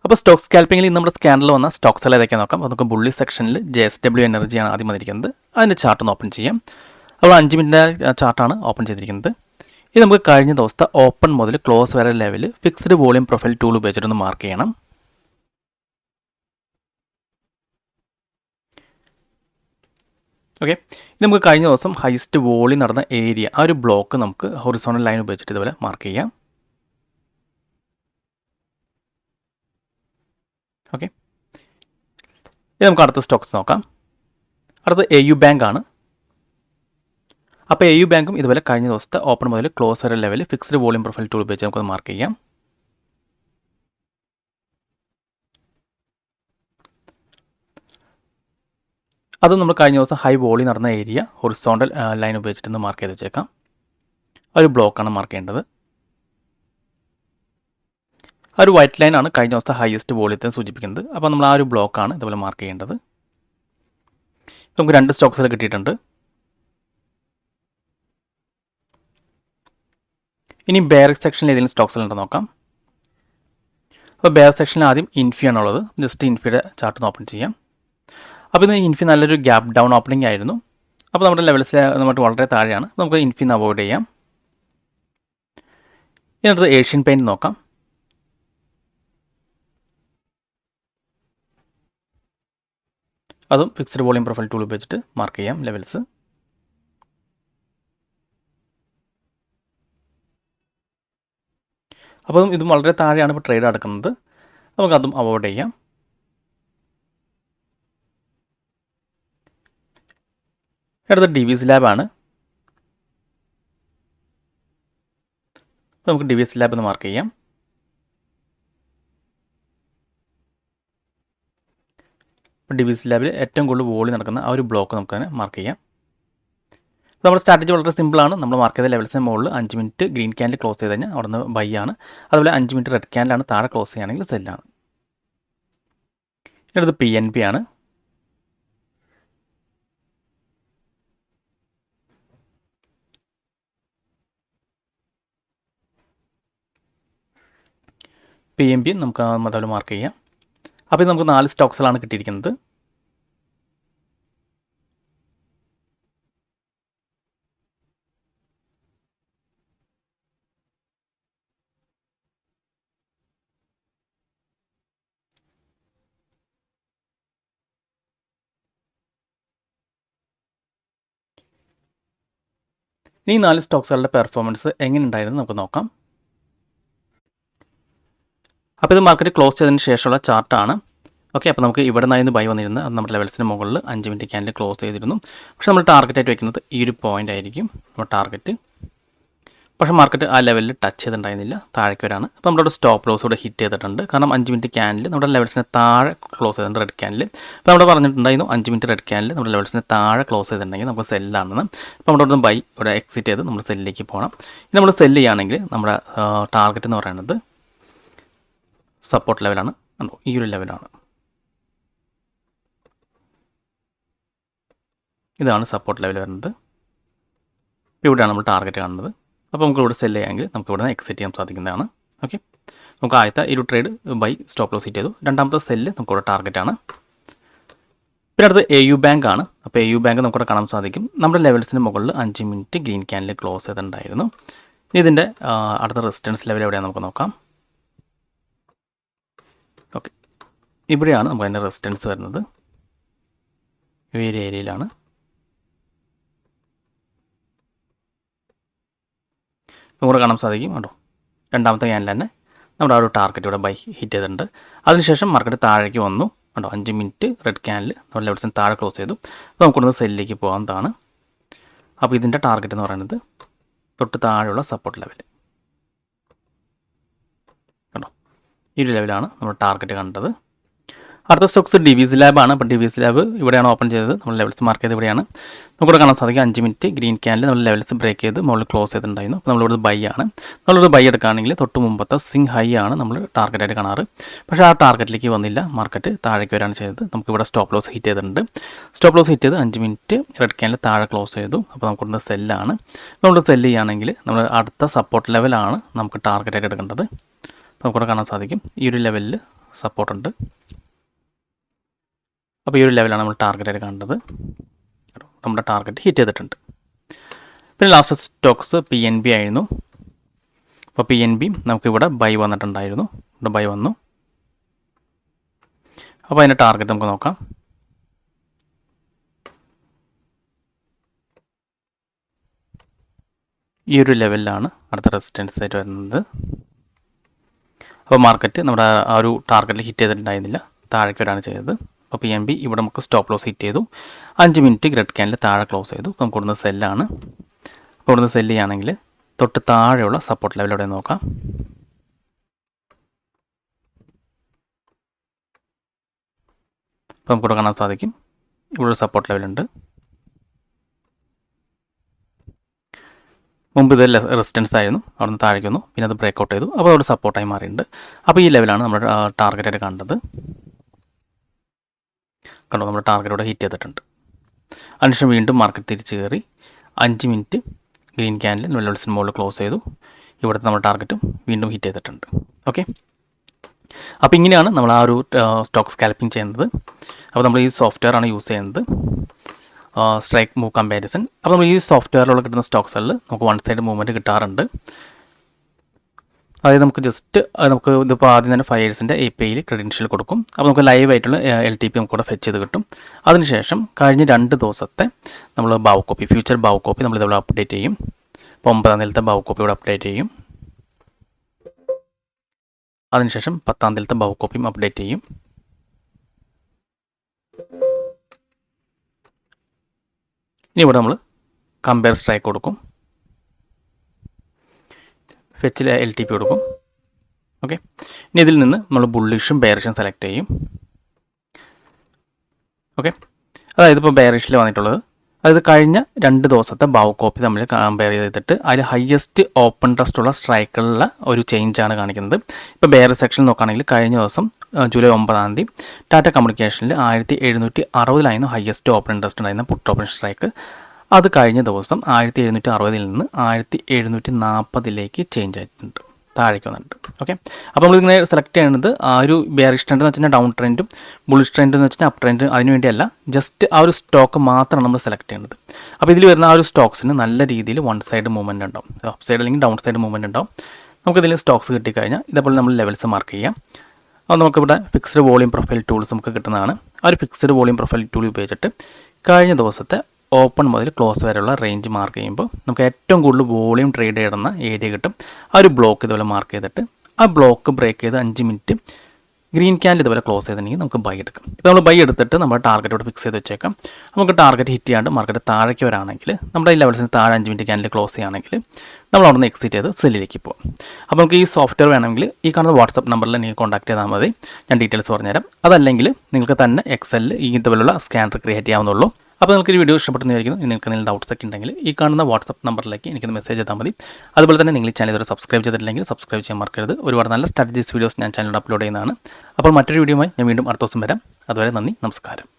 അപ്പോൾ സ്റ്റോക്ക് സ്കാൽപ്പിംഗിൽ നമ്മുടെ സ്കാനറിൽ വന്ന സ്റ്റോക്സ് എല്ലാം ഏതൊക്കെയാണ് നോക്കാം. നമുക്ക് ബുള്ളി സെക്ഷനിൽ JSW എനർജിയാണ് ആദ്യം വന്നിരിക്കുന്നത്. അതിൻ്റെ ചാർട്ട് ഒന്ന് ഓപ്പൺ ചെയ്യാം. അപ്പോൾ 5 മിനിറ്റ് ചാർട്ടാണ് ഓപ്പൺ ചെയ്തിരിക്കുന്നത്. ഇത് നമുക്ക് കഴിഞ്ഞ ദിവസത്തെ ഓപ്പൺ മുതൽ ക്ലോസ് വരെ level fixed volume profile tool ഉപയോഗിച്ചിട്ടൊന്ന് മാർക്ക് ചെയ്യണം. ഓക്കെ, ഇത് നമുക്ക് കഴിഞ്ഞ ദിവസം ഹൈസ്റ്റ് വോളിയം നടന്ന ഏരിയ ആ ഒരു ബ്ലോക്ക് നമുക്ക് ഹൊറിസോണൽ ലൈൻ ഉപയോഗിച്ചിട്ട് ഇതുപോലെ മാർക്ക് ചെയ്യാം. ഓക്കെ, ഇത് നമുക്ക് അടുത്ത സ്റ്റോക്സ് നോക്കാം. അടുത്ത AU ബാങ്ക് ആണ്. അപ്പോൾ AU ബാങ്കും ഇതുപോലെ കഴിഞ്ഞ ദിവസത്തെ ഓപ്പൺ മുതൽ ക്ലോസ് വരെ level fixed volume profile tool ഉപയോഗിച്ച് നമുക്ക് മാർക്ക് ചെയ്യാം. അത് നമ്മൾ കഴിഞ്ഞ ദിവസം ഹൈ വോളിയം നടന്ന ഏരിയ ഹൊറിസോണ്ടൽ ലൈൻ ഉപയോഗിച്ചിട്ട് മാർക്ക് ചെയ്ത് വെച്ചേക്കാം. ഒരു ബ്ലോക്കാണ് മാർക്ക് ചെയ്യേണ്ടത്. ആ ഒരു വൈറ്റ് ലൈനാണ് കഴിഞ്ഞ ദിവസത്തെ ഹയസ്റ്റ് വോളിയത്തെ സൂചിപ്പിക്കുന്നത്. അപ്പോൾ നമ്മൾ ആ ഒരു ബ്ലോക്കാണ് ഇതുപോലെ മാർക്ക് ചെയ്യേണ്ടത്. നമുക്ക് 2 സ്റ്റോക്സിൽ കിട്ടിയിട്ടുണ്ട്. ഇനി ബെയർ സെക്ഷനിൽ ഏതെങ്കിലും സ്റ്റോക്സിലുണ്ടോ നോക്കാം. അപ്പോൾ ബെയർ സെക്ഷനിൽ ആദ്യം ഇൻഫി ആണുള്ളത്. ജസ്റ്റ് ഇൻഫിയുടെ ചാർട്ട് ഓപ്പൺ ചെയ്യാം. അപ്പോൾ ഇന്ന് ഇൻഫി നല്ലൊരു ഗ്യാപ്പ് ഡൗൺ ഓപ്പണിംഗ് ആയിരുന്നു. അപ്പോൾ നമ്മുടെ ലെവൽസ് നമുക്ക് വളരെ താഴെയാണ്. നമുക്ക് ഇൻഫിന്ന് അവോയ്ഡ് ചെയ്യാം. ഇതിനടുത്ത് ഏഷ്യൻ പെയിൻറ്റ് നോക്കാം. അതും ഫിക്സ്ഡ് വോളിയം പ്രൊഫൈൽ ടൂൾ ഉപയോഗിച്ചിട്ട് മാർക്ക് ചെയ്യാം ലെവൽസ്. അപ്പോൾ ഇതും വളരെ താഴെയാണ് ഇപ്പോൾ ട്രേഡ് നടക്കുന്നത്. നമുക്കതും അവോയ്ഡ് ചെയ്യാം. അടുത്ത DVS ലാബാണ്. അപ്പോൾ നമുക്ക് DVS ലാബ് എന്ന് മാർക്ക് ചെയ്യാം. DVS ലാബിൽ ഏറ്റവും കൂടുതൽ വോളിയം നടക്കുന്ന ആ ഒരു ബ്ലോക്ക് നമുക്ക് തന്നെ മാർക്ക് ചെയ്യാം. നമ്മുടെ സ്ട്രാറ്റജി വളരെ സിമ്പിളാണ്. നമ്മൾ മാർക്ക് ചെയ്ത ലെവൽസിന് മുകളിൽ 5 മിനിറ്റ് ഗ്രീൻ ക്യാൻഡിൽ ക്ലോസ് ചെയ്ത് കഴിഞ്ഞാൽ അവിടെ നിന്ന് ബൈ ആണ്. അതുപോലെ 5 മിനിറ്റ് റെഡ് ക്യാൻഡിലാണ് താഴെ ക്ലോസ് ചെയ്യുകയാണെങ്കിൽ സെല്ലാണ്. അടുത്ത് PNB ആണ്. PNB നമുക്ക് അതുപോലെ മാർക്ക് ചെയ്യാം. അപ്പോൾ ഇത് നമുക്ക് 4 സ്റ്റോക്സുകളാണ് കിട്ടിയിരിക്കുന്നത്. ഈ 4 സ്റ്റോക്സുകളുടെ പെർഫോമൻസ് എങ്ങനെ ഉണ്ടായിരുന്നു നമുക്ക് നോക്കാം. അപ്പോൾ ഇത് മാർക്കറ്റ് ക്ലോസ് ചെയ്തതിന് ശേഷമുള്ള ചാർട്ടാണ്. ഓക്കെ, അപ്പോൾ നമുക്ക് ഇവിടെ നിന്നായിരുന്നു ബൈ വന്നിരുന്നത്. അത് നമ്മുടെ ലെവൽസിന് മുകളിൽ 5 മിനിറ്റ് ക്യാൻഡിൽ ക്ലോസ് ചെയ്തിരുന്നു. പക്ഷേ നമ്മൾ ടാർഗറ്റായിട്ട് വെക്കുന്നത് ഈ ഒരു പോയിൻ്റ് ആയിരിക്കും നമ്മുടെ ടാർഗറ്റ്. പക്ഷേ മാർക്കറ്റ് ആ ലെവലിൽ ടച്ച് ചെയ്തിട്ടുണ്ടായിരുന്നില്ല, താഴേക്ക് വരാണ്. അപ്പോൾ നമ്മളവിടെ സ്റ്റോപ്പ് ലോസ് ഇവിടെ ഹിറ്റ് ചെയ്തിട്ടുണ്ട്. കാരണം 5 മിനിറ്റ് ക്യാൻഡിൽ നമ്മുടെ ലെവൽസിന് താഴെ ക്ലോസ് ചെയ്തിട്ടുണ്ട് റെഡ് ക്യാൻഡിൽ. അപ്പോൾ നമ്മൾ പറഞ്ഞിട്ടുണ്ടായിരുന്നു 5 മിനിറ്റ് റെഡ് ക്യാൻഡിൽ നമ്മുടെ ലെവൽസിന് താഴെ ക്ലോസ് ചെയ്തിട്ടുണ്ടെങ്കിൽ നമുക്ക് സെല്ലാണെന്ന്. അപ്പോൾ നമ്മുടെ അവിടെ ബൈ ഇവിടെ എക്സിറ്റ് ചെയ്ത് നമ്മൾ സെല്ലിലേക്ക് പോകണം. ഇനി നമ്മൾ സെല്ല് ചെയ്യുകയാണെങ്കിൽ നമ്മുടെ ടാർഗറ്റ് എന്ന് പറയുന്നത് സപ്പോർട്ട് ലെവലാണ്. ഈ ഒരു ലെവലാണ്. ഇതാണ് സപ്പോർട്ട് ലെവൽ വരുന്നത്. ഇവിടെയാണ് നമ്മൾ ടാർഗറ്റ് കാണുന്നത്. അപ്പോൾ നമുക്ക് ഇവിടെ സെല്ല് ചെയ്യാമെങ്കിൽ നമുക്ക് ഇവിടെ നിന്ന് എക്സിറ്റ് ചെയ്യാൻ സാധിക്കുന്നതാണ്. ഓക്കെ, നമുക്ക് ആദ്യത്തെ ഈ ഒരു trade by stop loss hit ചെയ്തു. രണ്ടാമത്തെ സെല്ല് നമുക്കിവിടെ ടാർഗറ്റാണ്. പിന്നെ അടുത്ത് AU ബാങ്ക് ആണ്. അപ്പോൾ AU ബാങ്ക് നമുക്കിവിടെ കാണാൻ സാധിക്കും. നമ്മുടെ ലെവൽസിന് മുകളിൽ 5 മിനിറ്റ് ഗ്രീൻ ക്യാൻഡിൽ ക്ലോസ് ചെയ്തിട്ടുണ്ടായിരുന്നു. ഇതിൻ്റെ അടുത്ത റെസിസ്റ്റൻസ് ലെവൽ എവിടെയാണ് നമുക്ക് നോക്കാം. ഓക്കെ, ഇവിടെയാണ് നമുക്ക് അതിൻ്റെ റെസിസ്റ്റൻസ് വരുന്നത്. ഈ ഒരു ഏരിയയിലാണ്. ഇവിടെ കാണാൻ സാധിക്കും കേട്ടോ. രണ്ടാമത്തെ ക്യാൻഡിൽ തന്നെ നമ്മുടെ ആ ഒരു ടാർഗറ്റ് ഇവിടെ ബൈ ഹിറ്റ് ചെയ്തിട്ടുണ്ട്. അതിനുശേഷം മാർക്കറ്റ് താഴേക്ക് വന്നു കേട്ടോ. 5 മിനിറ്റ് റെഡ് ക്യാൻഡിൽ നമ്മുടെ ലെവൽസിന് താഴെ ക്ലോസ് ചെയ്തു. അപ്പോൾ നമുക്കൊന്ന് സെല്ലിലേക്ക് പോകാവുന്നതാണ്. അപ്പോൾ ഇതിൻ്റെ ടാർഗറ്റ് എന്ന് പറയുന്നത് തൊട്ട് താഴെയുള്ള സപ്പോർട്ട് ലെവൽ കേട്ടോ. ഈ ഒരു ലെവലാണ് നമ്മൾ ടാർഗറ്റ് കണ്ടത്. അടുത്ത സ്റ്റോക്സ് DVS ലാബാണ്. അപ്പോൾ DVS ലാബ് ഇവിടെയാണ് ഓപ്പൺ ചെയ്തത്. നമ്മൾ ലെവൽസ് മാർക്ക് ചെയ്ത് ഇവിടെയാണ്. നമുക്കിവിടെ കാണാൻ സാധിക്കും 5 മിനിറ്റ് ഗ്രീൻ ക്യാൻഡിൽ നമ്മൾ ലെവൽസ് ബ്രേക്ക് ചെയ്ത് മുകളിൽ ക്ലോസ് ചെയ്തിട്ടുണ്ടായിരുന്നു. അപ്പോൾ നമ്മളിവിടെ ബൈ ആണ്. നമ്മളിവിടെ ബൈ എടുക്കുകയാണെങ്കിൽ തൊട്ട് മുമ്പത്തെ സ്വിംഗ് ഹൈ ആണ് നമ്മൾ ടാർഗറ്റായിട്ട് കാണാറ്. പക്ഷേ ആ ടാർഗറ്റിലേക്ക് വന്നില്ല, മാർക്കറ്റ് താഴേക്ക് വരാണ് ചെയ്തത്. നമുക്കിവിടെ സ്റ്റോപ്പ് ലോസ് ഹിറ്റ് ചെയ്തിട്ടുണ്ട്. സ്റ്റോപ്പ് ലോസ് ഹിറ്റ് ചെയ്ത് 5 മിനിറ്റ് റെഡ് ക്യാൻഡിൽ താഴെ ക്ലോസ് ചെയ്തു. അപ്പോൾ നമുക്കിവിടെ സെല്ലാണ്. നമ്മൾ സെല്ല് ചെയ്യുകയാണെങ്കിൽ നമ്മൾ അടുത്ത സപ്പോർട്ട് ലെവലാണ് നമുക്ക് ടാർഗറ്റായിട്ട് എടുക്കേണ്ടത്. നമുക്കിവിടെ കാണാൻ സാധിക്കും ഈ ഒരു ലെവലിൽ സപ്പോർട്ടുണ്ട്. അപ്പോൾ ഈ ഒരു ലെവലാണ് നമ്മൾ ടാർഗറ്റായിട്ട് കാണുന്നത്. നമ്മുടെ ടാർഗറ്റ് ഹിറ്റ് ചെയ്തിട്ടുണ്ട്. പിന്നെ ലാസ്റ്റ് സ്റ്റോക്സ് PNB ആയിരുന്നു. അപ്പോൾ PNB നമുക്കിവിടെ ബൈ വന്നിട്ടുണ്ടായിരുന്നു. ഇവിടെ ബൈ വന്നു. അപ്പോൾ അതിൻ്റെ ടാർഗറ്റ് നമുക്ക് നോക്കാം. ഈ ഒരു ലെവലിലാണ് അടുത്ത റെസിസ്റ്റൻസ് ആയിട്ട് വരുന്നത്. അപ്പോൾ മാർക്കറ്റ് നമ്മുടെ ആ ഒരു ടാർഗറ്റിൽ ഹിറ്റ് ചെയ്തിട്ടുണ്ടായിരുന്നില്ല, താഴേക്ക് വരാണ് ചെയ്തത്. അപ്പോൾ PNB ഇവിടെ നമുക്ക് സ്റ്റോപ്പ് ലോസ് ഹിറ്റ് ചെയ്തു. 5 മിനിറ്റ് ഗ്രെഡ് ക്യാനിൽ താഴെ ക്ലോസ് ചെയ്തു. നമുക്ക് ഇവിടുന്ന് സെല്ലാണ്. അപ്പോൾ ഇവിടുന്ന് സെല്ല് ചെയ്യുകയാണെങ്കിൽ തൊട്ട് താഴെയുള്ള സപ്പോർട്ട് ലെവൽ എവിടെ നോക്കാം. അപ്പോൾ നമുക്കിവിടെ കാണാൻ സാധിക്കും, ഇവിടെ ഒരു സപ്പോർട്ട് ലെവലുണ്ട്. മുമ്പ് ഇത് റെസിസ്റ്റൻസ് ആയിരുന്നു, അവിടെ നിന്ന് താഴേക്ക് വന്നു, പിന്നെ അത് ബ്രേക്ക് ഔട്ട് ചെയ്തു. അപ്പോൾ അവിടെ സപ്പോർട്ടായി മാറിയിട്ടുണ്ട്. അപ്പോൾ ഈ ലെവലാണ് നമ്മുടെ ടാർഗറ്റായിട്ട് കണ്ടത്. കണ്ടോ, നമ്മുടെ ടാർഗറ്റോടെ ഹിറ്റ് ചെയ്തിട്ടുണ്ട്. അതിനുശേഷം വീണ്ടും മാർക്കറ്റ് തിരിച്ച് കയറി 5 മിനിറ്റ് ഗ്രീൻ ക്യാനിൽ ലെവൽസിന് മുകളിൽ ക്ലോസ് ചെയ്തു. ഇവിടുത്തെ നമ്മുടെ ടാർഗറ്റും വീണ്ടും ഹിറ്റ് ചെയ്തിട്ടുണ്ട്. ഓക്കെ, അപ്പോൾ ഇങ്ങനെയാണ് നമ്മൾ ആ ഒരു സ്റ്റോക്ക് സ്കാൽപ്പിംഗ് ചെയ്യുന്നത്. അപ്പോൾ നമ്മൾ ഈ സോഫ്റ്റ്വെയർ ആണ് യൂസ് ചെയ്യുന്നത്, സ്ട്രൈക്ക് മൂവ് കമ്പാരിസൺ. അപ്പോൾ നമ്മൾ ഈ സോഫ്റ്റ്വെയറിലുള്ള കിട്ടുന്ന സ്റ്റോക്സുകളിൽ നമുക്ക് വൺ സൈഡ് മൂവ്മെൻറ്റ് കിട്ടാറുണ്ട്. അതായത് നമുക്ക് ജസ്റ്റ് നമുക്ക് ഇതിപ്പോൾ ആദ്യം തന്നെ 5 ഇയേഴ്സിൻ്റെ APIയിൽ ക്രെഡൻഷ്യൽ കൊടുക്കും. അപ്പോൾ നമുക്ക് ലൈവ് ആയിട്ടുള്ള LTP നമുക്ക് ഇവിടെ ഫെച്ച് ചെയ്ത് കിട്ടും. അതിനുശേഷം കഴിഞ്ഞ 2 ദിവസത്തെ നമ്മൾ bough copy, future bough copy നമ്മൾ ഇതവിടെ അപ്ഡേറ്റ് ചെയ്യും. ഇപ്പോൾ 9-ാം തീയതിയിലത്തെ ബാവ് കോപ്പി ഇവിടെ അപ്ഡേറ്റ് ചെയ്യും. അതിനുശേഷം 10-ാം തീയതിയിലത്തെ ബാവ് കോപ്പിയും അപ്ഡേറ്റ് ചെയ്യും. ഇനി ഇവിടെ നമ്മൾ കമ്പയർ സ്ട്രൈക്ക് കൊടുക്കും, ഫെച്ചിൽ LTP കൊടുക്കും. ഓക്കെ, ഇനി ഇതിൽ നിന്ന് നമ്മൾ ബുള്ളിഷും ബെയറിഷും സെലക്ട് ചെയ്യും. ഓക്കെ, അതായത് ഇപ്പോൾ ബെയറിഷിൽ വന്നിട്ടുള്ളത്, അതായത് കഴിഞ്ഞ 2 ദിവസത്തെ ബാവ് കോപ്പി നമ്മൾ കമ്പയർ ചെയ്തിട്ട് അതിൽ ഹയസ്റ്റ് ഓപ്പൺ ട്രസ്റ്റ് ഉള്ള സ്ട്രൈക്കുള്ള ഒരു ചേഞ്ചാണ് കാണിക്കുന്നത്. ഇപ്പോൾ ബെയർ സെക്ഷൻ നോക്കുകയാണെങ്കിൽ കഴിഞ്ഞ ദിവസം ജൂലൈ 9-ാം തീയതി ടാറ്റ കമ്മ്യൂണിക്കേഷനിൽ 1760 ഹയസ്റ്റ് ഓപ്പൺ ഇൻട്രസ്റ്റ് ഉണ്ടായിരുന്ന പുട്ട് ഓപ്പൺ സ്ട്രൈക്ക്. അത് കഴിഞ്ഞ ദിവസം 1760 നിന്ന് 1740 ചേഞ്ച് ആയിട്ടുണ്ട്, താഴേക്ക് വന്നിട്ടുണ്ട്. ഓക്കെ, അപ്പോൾ നമ്മളിങ്ങനെ സെലക്ട് ചെയ്യുന്നത് ആ ഒരു ബെയറിഷ് ട്രെൻഡ് എന്ന് വെച്ചാൽ ഡൗൺ ട്രെൻഡും ബുള്ളിഷ് ട്രെൻഡ് എന്ന് വെച്ചാൽ അപ്പ് ട്രെൻഡ്, അതിന് വേണ്ടിയല്ല, ജസ്റ്റ് ആ ഒരു സ്റ്റോക്ക് മാത്രമാണ് നമ്മൾ സെലക്ട് ചെയ്യുന്നത്. അപ്പോൾ ഇതിൽ വരുന്ന ആ ഒരു സ്റ്റോക്സിന് നല്ല രീതിയിൽ വൺ സൈഡ് മൂവ്മെൻറ്റ് ഉണ്ടാവും, അപ്പ് സൈഡ് അല്ലെങ്കിൽ ഡൗൺ സൈഡ് മൂവ്മെൻറ്റ് ഉണ്ടാവും. നമുക്കിതിൽ സ്റ്റോക്സ് കിട്ടിക്കഴിഞ്ഞാൽ ഇതേപോലെ നമ്മൾ ലെവൽസ് മാർക്ക് ചെയ്യാം. അപ്പോൾ നമുക്കിവിടെ ഫിക്സ്ഡ് വോളിയം പ്രൊഫൈൽ ടൂൾസ് നമുക്ക് കിട്ടുന്നതാണ്. ആ ഒരു ഫിക്സ്ഡ് വോളിയം പ്രൊഫൈൽ ടൂൾ ഉപയോഗിച്ചിട്ട് കഴിഞ്ഞ ദിവസത്തെ ഓപ്പൺ മുതൽ ക്ലോസ് വരെയുള്ള റേഞ്ച് മാർക്ക് ചെയ്യുമ്പോൾ നമുക്ക് ഏറ്റവും കൂടുതൽ വോളിയം ട്രേഡ് ചെയ്യുന്ന ഏരിയ കിട്ടും. ആ ഒരു ബ്ലോക്ക് ഇതുപോലെ മാർക്ക് ചെയ്തിട്ട് ആ ബ്ലോക്ക് ബ്രേക്ക് ചെയ്ത് 5 മിനിറ്റ് ഗ്രീൻ ക്യാൻഡിൽ ഇതുപോലെ ക്ലോസ് ചെയ്തിട്ടുണ്ടെങ്കിൽ നമുക്ക് ബൈ എടുക്കാം. ഇപ്പോൾ നമ്മൾ ബൈ എടുത്തിട്ട് നമ്മുടെ ടാർഗറ്റോട് ഫിക്സ് ചെയ്ത് വെച്ചേക്കാം. നമുക്ക് ടാർഗറ്റ് ഹിറ്റ് ചെയ്യാണ്ട് മാർക്കറ്റ് താഴേക്ക് വരാണെങ്കിൽ നമ്മുടെ ഈ ലെവൽസിന് താഴെ 5 മിനിറ്റ് ക്യാൻഡിൽ ക്ലോസ് ചെയ്യുകയാണെങ്കിൽ നമ്മൾ അവിടെ നിന്ന് എക്സിറ്റ് ചെയ്ത് സെല്ലിലേക്ക് പോകും. അപ്പോൾ നമുക്ക് ഈ സോഫ്റ്റ്വെയർ വേണമെങ്കിൽ ഈ കാണുന്ന വാട്സപ്പ് നമ്പറിൽ നിങ്ങൾക്ക് കോൺടാക്ട് ചെയ്താൽ മതി, ഞാൻ ഡീറ്റെയിൽസ് പറഞ്ഞുതരാം. അതല്ലെങ്കിൽ നിങ്ങൾക്ക് തന്നെ എക്സലിൽ ഈ ഇതുപോലുള്ള സ്കാനർ ക്രിയേറ്റ് ചെയ്യാവുന്നുള്ളൂ. അപ്പോൾ നിങ്ങൾക്ക് ഈ വീഡിയോ ഇഷ്ടപ്പെട്ടെന്ന് വിചാരിക്കുന്നു. നിങ്ങൾക്ക് എന്തെങ്കിലും ഡൗട്ട്സ് ഒക്കെ ഉണ്ടെങ്കിൽ ഈ കാണുന്ന വാട്സപ്പ് നമ്പറിലേക്ക് എനിക്കൊന്ന് മെസ്സേജ് ചെയ്താൽ മതി. അതുപോലെ തന്നെ നിങ്ങൾ ഈ ചാനൽ ഇതുവരെ സബ്സ്ക്രൈബ് ചെയ്തിട്ടില്ലെങ്കിൽ സബ്സ്ക്രൈബ് ചെയ്യാൻ മറക്കരുത്. ഒരുപാട് നല്ല സ്ട്രാറ്റജീസ് വീഡിയോസ് ഞാൻ ചാനലിൽ അപ്ലോഡ് ചെയ്യുന്നതാണ്. അപ്പോൾ മറ്റൊരു വീഡിയോയുമായി ഞാൻ വീണ്ടും അടുത്ത ദിവസം വരാം. അതുവരെ നന്ദി, നമസ്കാരം.